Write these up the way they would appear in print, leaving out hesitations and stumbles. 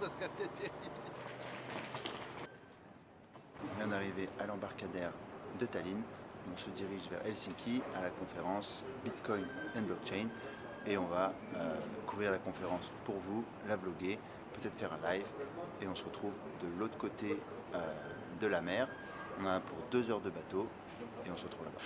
On vient d'arriver à l'embarcadère de Tallinn. On se dirige vers Helsinki à la conférence Bitcoin and Blockchain et on va couvrir la conférence pour vous, la vlogger, peut-être faire un live et on se retrouve de l'autre côté de la mer. On a pour 2 heures de bateau et on se retrouve là-bas.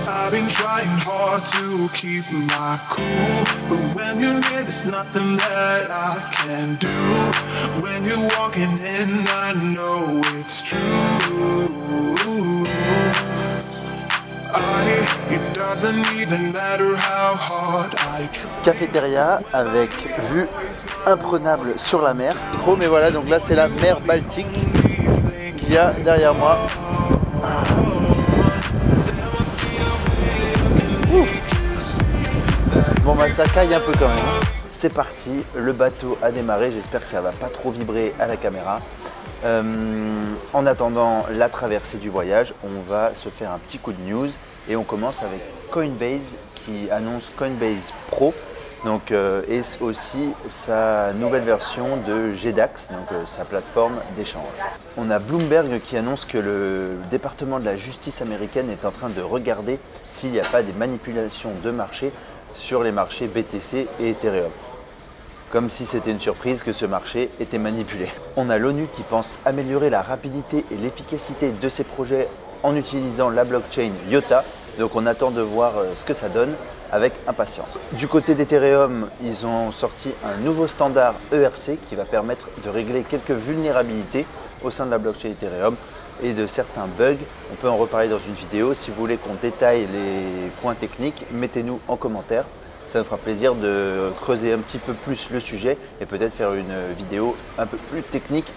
I've been trying hard to keep my cool, but when you're near, there's nothing that I can do. When you're walking in, I know it's true. It doesn't even matter how hard I try. Cafétéria avec vue imprenable sur la mer. Gros, mais voilà, donc là c'est la mer Baltique qu'il y a derrière moi. Bon bah ça caille un peu quand même. C'est parti, le bateau a démarré, j'espère que ça va pas trop vibrer à la caméra. En attendant la traversée du voyage, on va se faire un petit coup de news et on commence avec Coinbase qui annonce Coinbase Pro. Donc, et aussi sa nouvelle version de GDAX, donc sa plateforme d'échange. On a Bloomberg qui annonce que le département de la justice américaine est en train de regarder s'il n'y a pas des manipulations de marché sur les marchés BTC et Ethereum. Comme si c'était une surprise que ce marché était manipulé. On a l'ONU qui pense améliorer la rapidité et l'efficacité de ses projets en utilisant la blockchain IOTA. Donc on attend de voir ce que ça donne avec impatience. Du côté d'Ethereum, ils ont sorti un nouveau standard ERC qui va permettre de régler quelques vulnérabilités au sein de la blockchain Ethereum et de certains bugs. On peut en reparler dans une vidéo. Si vous voulez qu'on détaille les points techniques, mettez-nous en commentaire. Ça nous fera plaisir de creuser un petit peu plus le sujet et peut-être faire une vidéo un peu plus technique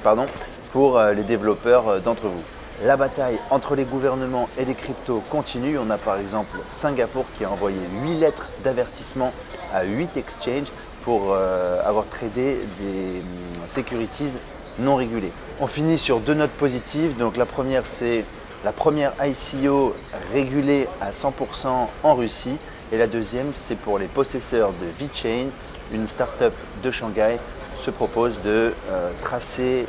pardon, pour les développeurs d'entre vous. La bataille entre les gouvernements et les cryptos continue. On a par exemple Singapour qui a envoyé 8 lettres d'avertissement à 8 exchanges pour avoir tradé des securities non régulées. On finit sur 2 notes positives. Donc la première, c'est la première ICO régulée à 100% en Russie. Et la deuxième, c'est pour les possesseurs de VeChain, une start-up de Shanghai se propose de tracer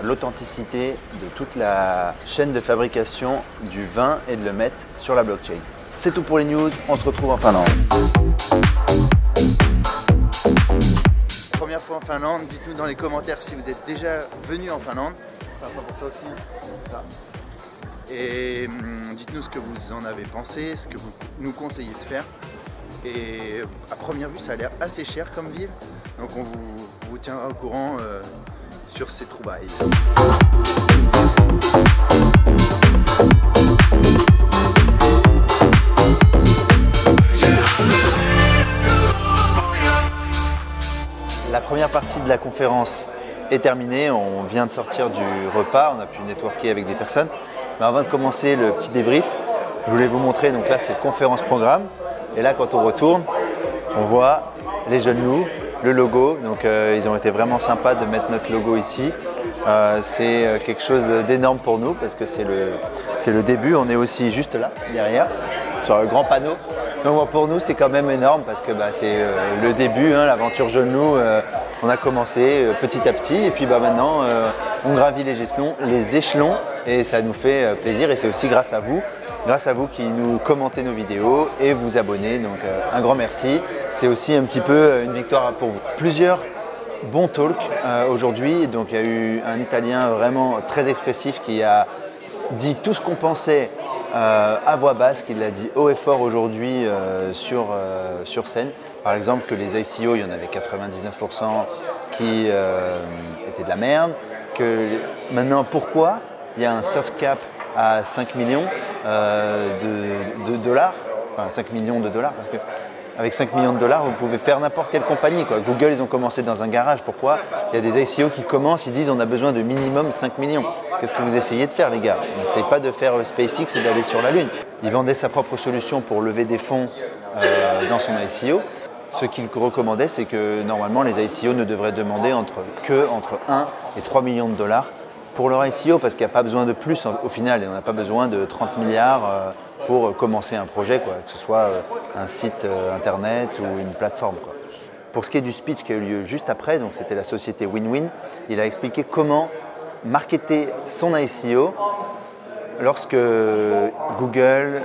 l'authenticité de toute la chaîne de fabrication du vin et de le mettre sur la blockchain. C'est tout pour les news, on se retrouve en Finlande. Première fois en Finlande, dites-nous dans les commentaires si vous êtes déjà venu en Finlande. Première fois pour toi aussi, c'est ça. Et dites-nous ce que vous en avez pensé, ce que vous nous conseillez de faire. Et à première vue, ça a l'air assez cher comme ville. Donc on vous tiendra au courant sur ces trouvailles. La première partie de la conférence est terminée. On vient de sortir du repas. On a pu networker avec des personnes. Mais avant de commencer le petit débrief, je voulais vous montrer. Donc là, c'est conférence programme. Et là, quand on retourne, on voit les jeunes loups, le logo. Donc ils ont été vraiment sympas de mettre notre logo ici. C'est quelque chose d'énorme pour nous parce que c'est le début. On est aussi juste là, derrière, sur le grand panneau. Donc pour nous, c'est quand même énorme parce que c'est le début, hein, l'aventure jeune loup. On a commencé petit à petit et puis maintenant, on gravit les échelons et ça nous fait plaisir. Et c'est aussi grâce à vous qui nous commentez nos vidéos et vous abonnez. Donc un grand merci. C'est aussi un petit peu une victoire pour vous. Plusieurs bons talks aujourd'hui. Donc il y a eu un Italien vraiment très expressif qui a dit tout ce qu'on pensait à voix basse, qu'il l'a dit haut et fort aujourd'hui sur scène. Par exemple que les ICO, il y en avait 99% qui étaient de la merde. Que maintenant, pourquoi il y a un soft cap à 5 millions de dollars, enfin 5 millions de dollars, parce qu'avec 5 millions de dollars, vous pouvez faire n'importe quelle compagnie, quoi. Google, ils ont commencé dans un garage. Pourquoi? Il y a des ICO qui commencent, ils disent on a besoin de minimum 5 millions. Qu'est-ce que vous essayez de faire, les gars? N'essayez pas de faire SpaceX et d'aller sur la Lune. Il vendait sa propre solution pour lever des fonds dans son ICO. Ce qu'il recommandait, c'est que normalement, les ICO ne devraient demander entre 1 et 3 millions de dollars pour leur ICO, parce qu'il n'y a pas besoin de plus au final, et on n'a pas besoin de 30 milliards pour commencer un projet, quoi, que ce soit un site internet ou une plateforme, quoi. Pour ce qui est du speech qui a eu lieu juste après, donc c'était la société Win-Win, il a expliqué comment marketer son ICO lorsque Google,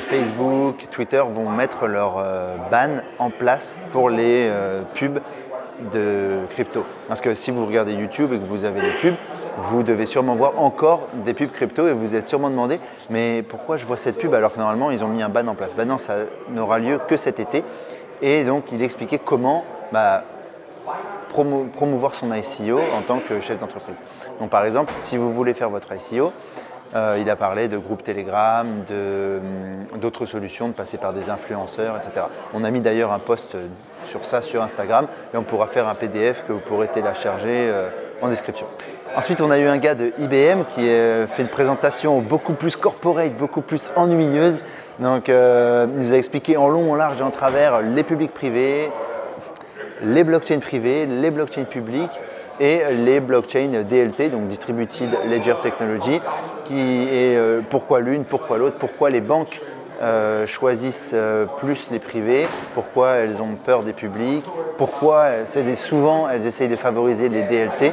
Facebook, Twitter vont mettre leur ban en place pour les pubs de crypto. Parce que si vous regardez YouTube et que vous avez des pubs, vous devez sûrement voir encore des pubs crypto et vous vous êtes sûrement demandé mais pourquoi je vois cette pub alors que normalement ils ont mis un ban en place. Ben non, ça n'aura lieu que cet été. Et donc il expliquait comment promouvoir son ICO en tant que chef d'entreprise. Donc par exemple, si vous voulez faire votre ICO, il a parlé de groupes Telegram, d'autres solutions, de passer par des influenceurs, etc. On a mis d'ailleurs un post sur ça sur Instagram et on pourra faire un PDF que vous pourrez télécharger en description. Ensuite, on a eu un gars de IBM qui fait une présentation beaucoup plus corporate, beaucoup plus ennuyeuse. Donc, il nous a expliqué en long, en large et en travers les publics privés, les blockchains privés, les blockchains publics et les blockchains DLT, donc Distributed Ledger Technology, qui est pourquoi l'une, pourquoi l'autre, pourquoi les banques choisissent plus les privés, pourquoi elles ont peur des publics, pourquoi souvent elles essayent de favoriser les DLT.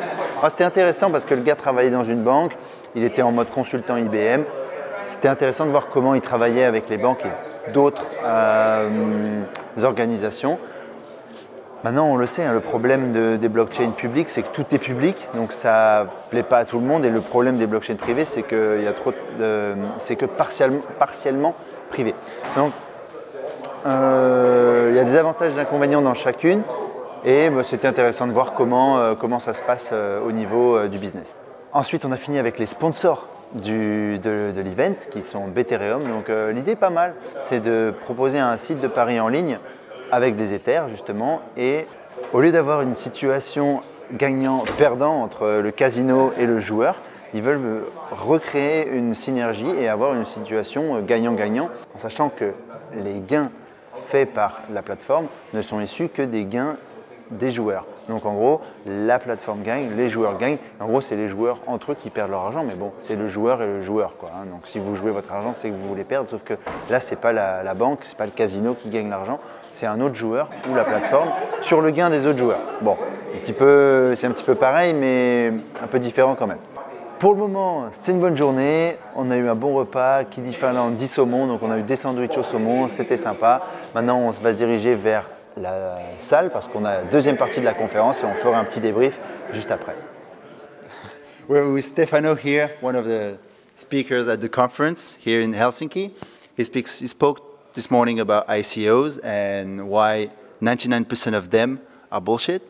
C'était intéressant parce que le gars travaillait dans une banque, il était en mode consultant IBM. C'était intéressant de voir comment il travaillait avec les banques et d'autres organisations. Maintenant, on le sait, le problème des blockchains publiques, c'est que tout est public, donc ça ne plaît pas à tout le monde. Et le problème des blockchains privées, c'est qu'il y a c'est que partiellement privé. Donc, il y a des avantages et des inconvénients dans chacune. Et c'était intéressant de voir comment ça se passe au niveau du business. Ensuite, on a fini avec les sponsors de l'event qui sont Bethereum. Donc l'idée est pas mal, c'est de proposer un site de paris en ligne avec des Ethers justement, et au lieu d'avoir une situation gagnant-perdant entre le casino et le joueur, ils veulent recréer une synergie et avoir une situation gagnant-gagnant, en sachant que les gains faits par la plateforme ne sont issus que des gains des joueurs. Donc en gros, la plateforme gagne, les joueurs gagnent. En gros, c'est les joueurs entre eux qui perdent leur argent, mais bon, c'est le joueur et le joueur, quoi. Donc si vous jouez votre argent, c'est que vous voulez perdre, sauf que là, c'est pas la banque, c'est pas le casino qui gagne l'argent, c'est un autre joueur ou la plateforme sur le gain des autres joueurs. Bon, c'est un petit peu pareil, mais un peu différent quand même. Pour le moment, c'est une bonne journée. On a eu un bon repas. Qui dit Finlande dit saumon. Donc on a eu des sandwichs au saumon. C'était sympa. Maintenant, on va se diriger vers la salle parce qu'on a la deuxième partie de la conférence et on fera un petit débrief juste après. We're with Stefano here, one of the speakers at the conference here in Helsinki. He spoke this morning about ICOs and why 99% of them are bullshit,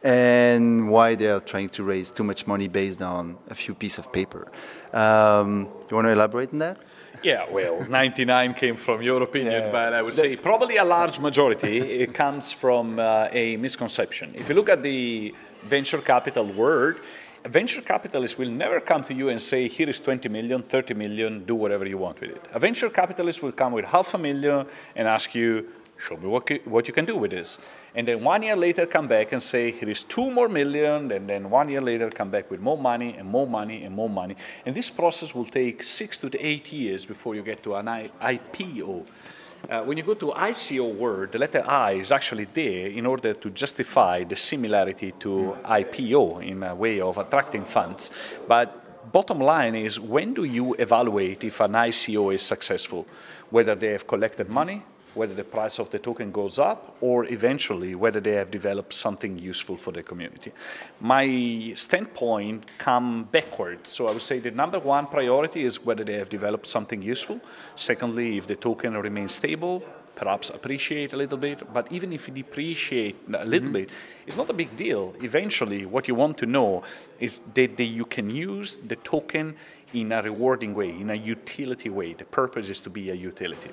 and why they are trying to raise too much money based on a few pieces of paper. You want to elaborate on that? Yeah, well, 99 came from your opinion, but I would say probably a large majority it comes from a misconception. If you look at the venture capital world, venture capitalists will never come to you and say, here is 20 million, 30 million, do whatever you want with it. A venture capitalist will come with $500,000 and ask you, show me what you can do with this. And then 1 year later come back and say, here is 2 more million, and then 1 year later come back with more money and more money and more money. And this process will take 6 to 8 years before you get to an IPO. When you go to ICO world, the letter I is actually there in order to justify the similarity to IPO in a way of attracting funds. But bottom line is, when do you evaluate if an ICO is successful? Whether they have collected money, whether the price of the token goes up, or eventually whether they have developed something useful for the community. My standpoint come backwards. So I would say the number one priority is whether they have developed something useful. Secondly, if the token remains stable, perhaps appreciate a little bit. But even if you depreciate a little bit, it's not a big deal. Eventually, what you want to know is that you can use the token in a rewarding way, in a utility way. The purpose is to be a utility.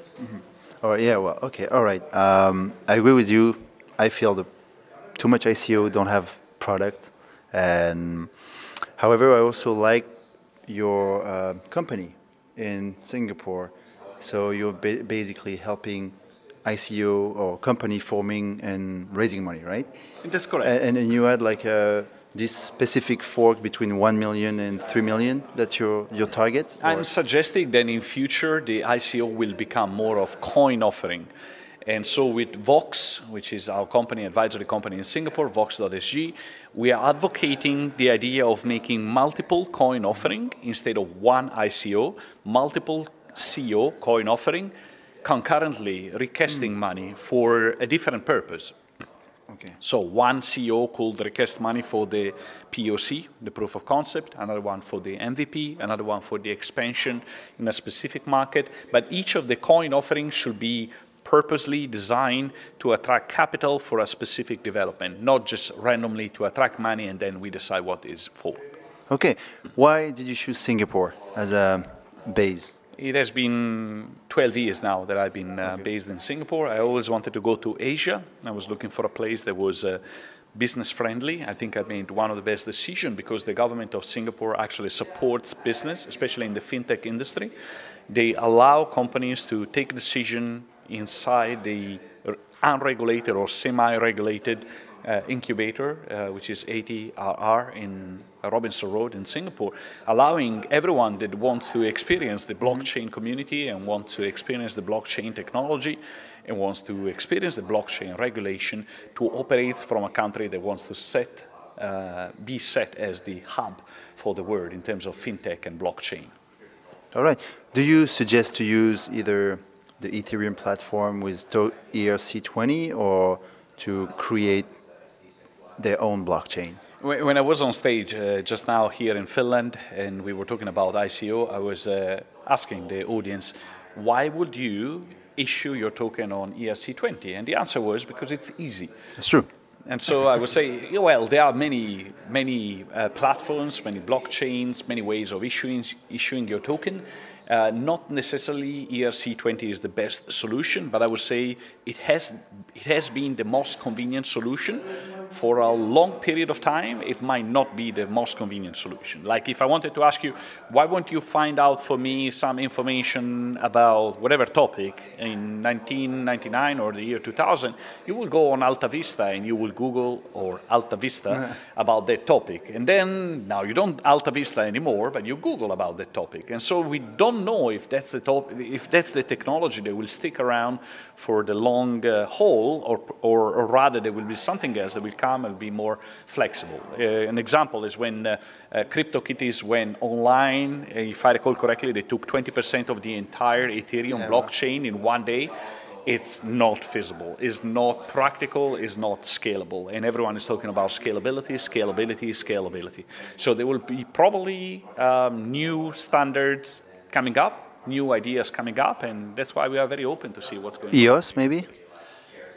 Oh, yeah, well, okay, all right. I agree with you. I feel that too much ICO don't have product. And however, I also like your company in Singapore. So you're basically helping ICO or company forming and raising money, right? That's correct. And you had like this specific fork between 1 million and 3 million, that's your target? I'm suggesting that in future the ICO will become more of coin offering. And so with Vox, which is our company, advisory company in Singapore, Vox.sg, we are advocating the idea of making multiple coin offering instead of one ICO, multiple CO coin offering, concurrently requesting money for a different purpose. Okay. So one CO could request money for the POC, the proof of concept, another one for the MVP, another one for the expansion in a specific market. But each of the coin offerings should be purposely designed to attract capital for a specific development, not just randomly to attract money and then we decide what is for. Okay. Why did you choose Singapore as a base? It has been 12 years now that I've been based in Singapore. I always wanted to go to Asia. I was looking for a place that was business friendly. I think I made one of the best decisions because the government of Singapore actually supports business, especially in the fintech industry. They allow companies to take decisions inside the unregulated or semi-regulated incubator, which is ATRR in Robinson Road in Singapore, allowing everyone that wants to experience the blockchain community and wants to experience the blockchain technology and wants to experience the blockchain regulation to operate from a country that wants to be set as the hub for the world in terms of fintech and blockchain. All right. Do you suggest to use either the Ethereum platform with ERC20 or to create their own blockchain? When I was on stage just now here in Finland and we were talking about ICO, I was asking the audience, why would you issue your token on ERC20? And the answer was because it's easy. That's true. And so I would say, well, there are many platforms, many blockchains, many ways of issuing your token. Not necessarily ERC20 is the best solution, but I would say it has been the most convenient solution. For a long period of time, it might not be the most convenient solution. Like if I wanted to ask you, why won't you find out for me some information about whatever topic in 1999 or the year 2000, you will go on AltaVista and you will Google or AltaVista about that topic. And then now you don't AltaVista anymore, but you Google about that topic. And so we don't know if that's the technology that will stick around for the long haul, or rather there will be something else that will come and be more flexible. An example is when CryptoKitties went online, if I recall correctly, they took 20% of the entire Ethereum blockchain in one day. It's not feasible, it's not practical, it's not scalable. And everyone is talking about scalability, scalability, scalability. So there will be probably new standards coming up, new ideas coming up, and that's why we are very open to see what's going on. EOS, maybe?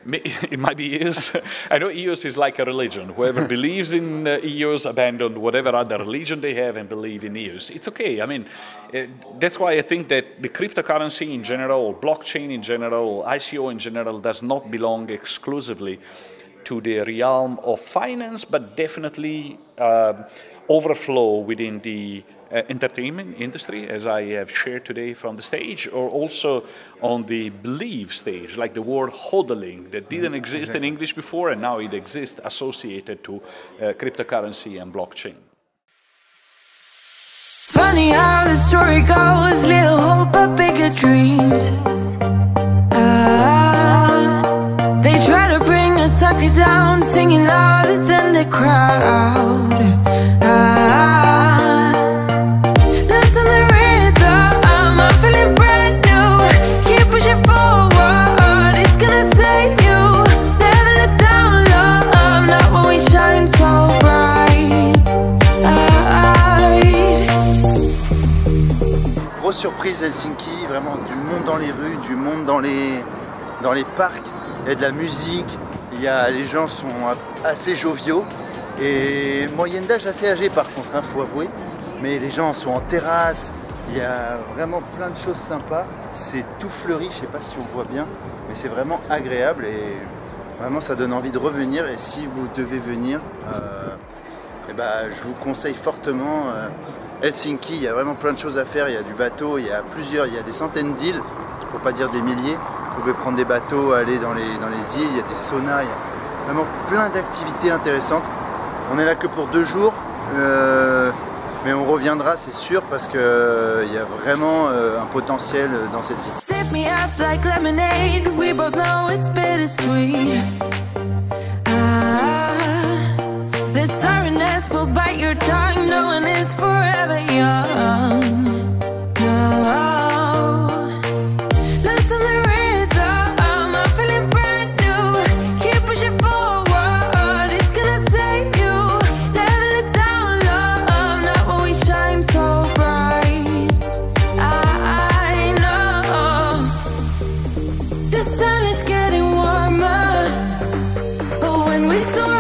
It might be EOS. I know EOS is like a religion. Whoever believes in EOS abandoned whatever other religion they have and believe in EOS. It's okay. I mean, that's why I think that the cryptocurrency in general, blockchain in general, ICO in general, does not belong exclusively to the realm of finance, but definitely overflow within the entertainment industry, as I have shared today from the stage, or also on the belief stage, like the word hodling that didn't exist in English before and now it exists associated to cryptocurrency and blockchain. Funny how the story goes, little hope but bigger dreams. They try to bring a sucker down, singing louder than the crowd. Listen the rhythm, I'm feeling brand new. Keep pushing forward, it's gonna save you. Never look down, love, not when we shine so bright. Grosse surprise Helsinki, vraiment du monde dans les rues, du monde dans les parcs. Il y a de la musique, les gens sont assez joviaux et moyenne d'âge assez âgée par contre, faut avouer. Mais les gens sont en terrasse, il y a vraiment plein de choses sympas. C'est tout fleuri, je ne sais pas si on voit bien, mais c'est vraiment agréable et vraiment ça donne envie de revenir. Et si vous devez venir, je vous conseille fortement Helsinki. Il y a vraiment plein de choses à faire, il y a du bateau, il y a des centaines d'îles, pour pas dire des milliers. Vous pouvez prendre des bateaux, aller dans les îles, il y a des saunas, il y a vraiment plein d'activités intéressantes. On est là que pour 2 jours, mais on reviendra c'est sûr parce qu'il y a vraiment un potentiel dans cette ville. light me up like lemonade. We both know it's bittersweet. This sorrowness will bite your tongue. No one is forever young. No. Listen the rhythm, I'm feeling brand new. Keep pushing forward, it's gonna save you. Never look down, love, not when we shine so bright. I know the sun is getting warmer, but when we soar